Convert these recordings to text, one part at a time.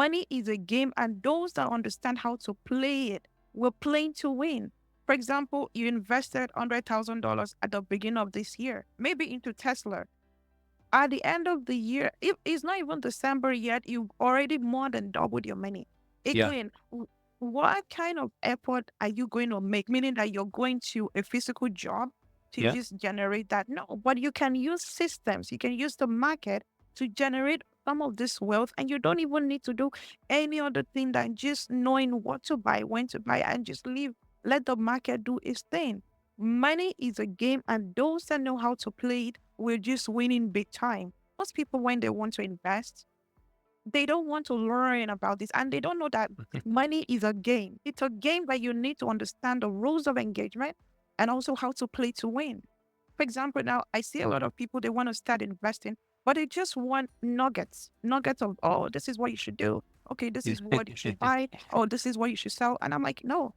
Money is a game, and those that understand how to play it will play to win. For example, you invested $100,000 at the beginning of this year, maybe into Tesla. At the end of the year, if it's not even December yet, you've already more than doubled your money. Yeah. Again, what kind of effort are you going to make? Meaning that you're going to a physical job to Yeah. just generate that? No, but you can use systems, you can use the market to generate some of this wealth, and you don't even need to do any other thing than just knowing what to buy, when to buy, and just leave, let the market do its thing. Money is a game, and those that know how to play it will just win in big time. Most people, when they want to invest, they don't want to learn about this, and they don't know that money is a game. It's a game that you need to understand the rules of engagement and also how to play to win. For example, now I see a lot of people, they want to start investing, but they just want nuggets of, oh, this is what you should do. Okay, this is what you should buy. Oh, this is what you should sell. And I'm like, no,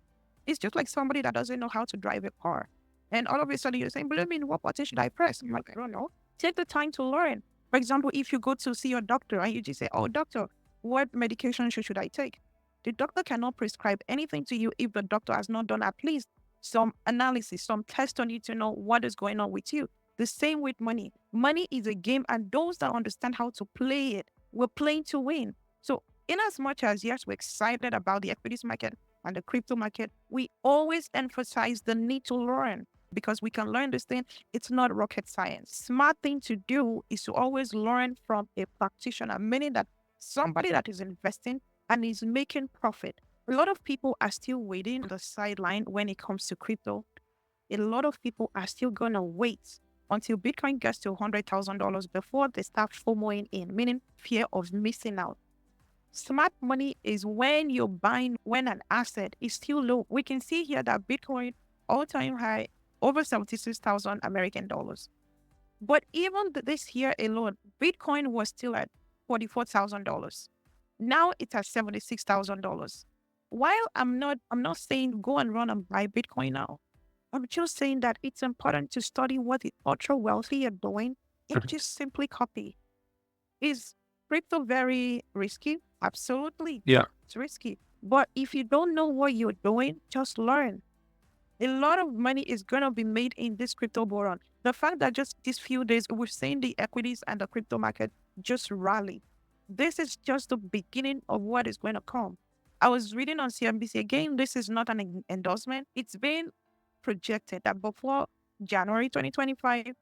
it's just like somebody that doesn't know how to drive a car. And all of a sudden you're saying, but I mean, what button should I press? I'm like, I don't know. Take the time to learn. For example, if you go to see your doctor and you just say, oh, doctor, what medication should I take? The doctor cannot prescribe anything to you if the doctor has not done at least some analysis, some test on you to know what is going on with you. The same with money. Money is a game, and those that understand how to play it will play to win. So, in as much as, yes, we're excited about the equities market and the crypto market, we always emphasize the need to learn, because we can learn this thing. It's not rocket science. Smart thing to do is to always learn from a practitioner, meaning that somebody that is investing and is making profit. A lot of people are still waiting on the sideline when it comes to crypto. A lot of people are still going to wait until Bitcoin gets to $100,000 before they start FOMOing in, meaning fear of missing out. Smart money is when you're buying when an asset is still low. We can see here that Bitcoin all-time high over 76,000 American dollars. But even this year alone, Bitcoin was still at $44,000. Now it's at $76,000. While I'm not saying go and run and buy Bitcoin now. I'm just saying that it's important to study what the ultra wealthy are doing and just simply copy. Is crypto very risky? Absolutely. Yeah. It's risky. But if you don't know what you're doing, just learn. A lot of money is going to be made in this crypto bull run. The fact that just these few days we've seen the equities and the crypto market just rally. This is just the beginning of what is going to come. I was reading on CNBC again, this is not an endorsement. It's been projected that before January 2025,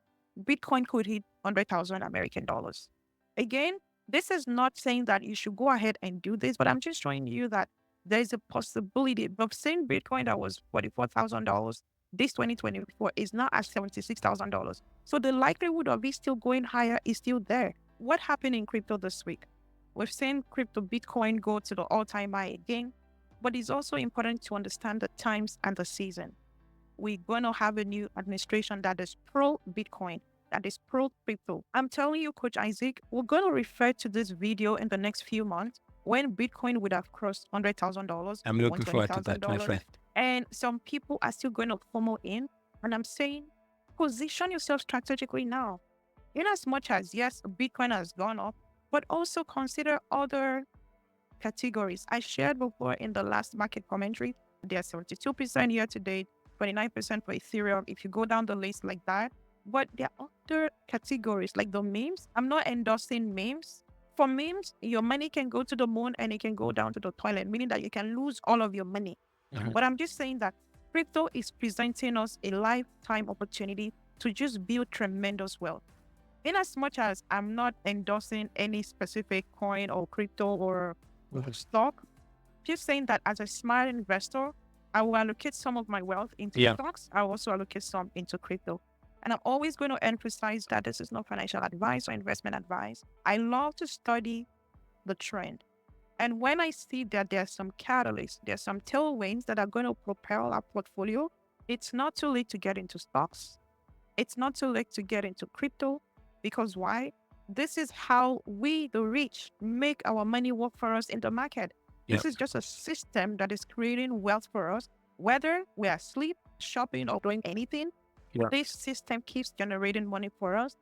Bitcoin could hit 100,000 American dollars. Again, this is not saying that you should go ahead and do this, but I'm just showing you that there's a possibility of seeing Bitcoin that was $44,000. This 2024 is now at $76,000. So the likelihood of it still going higher is still there. What happened in crypto this week? We've seen crypto Bitcoin go to the all-time high again, but it's also important to understand the times and the season. We're going to have a new administration that is pro-Bitcoin, that is pro-crypto. I'm telling you, Coach Isaac, we're going to refer to this video in the next few months when Bitcoin would have crossed $100,000, I'm looking forward to that, my $120,000, friend. and some people are still going to FOMO in. And I'm saying, position yourself strategically now. In as much as, yes, Bitcoin has gone up, but also consider other categories. I shared before in the last market commentary, there's 72% year to date, 29% for Ethereum. If you go down the list like that, but there are other categories like the memes. I'm not endorsing memes. For memes, your money can go to the moon and it can go down to the toilet, meaning that you can lose all of your money. But I'm just saying that crypto is presenting us a lifetime opportunity to just build tremendous wealth. In as much as I'm not endorsing any specific coin or crypto or stock, just saying that as a smart investor, I will allocate some of my wealth into Yeah. stocks. I will also allocate some into crypto. And I'm always going to emphasize that this is not financial advice or investment advice. I love to study the trend. And when I see that there's some catalysts, there's some tailwinds that are going to propel our portfolio, it's not too late to get into stocks. It's not too late to get into crypto. Because why? This is how we, the rich, make our money work for us in the market. Yeah. This is just a system that is creating wealth for us, whether we're asleep, shopping, or doing anything. Yeah. This system keeps generating money for us.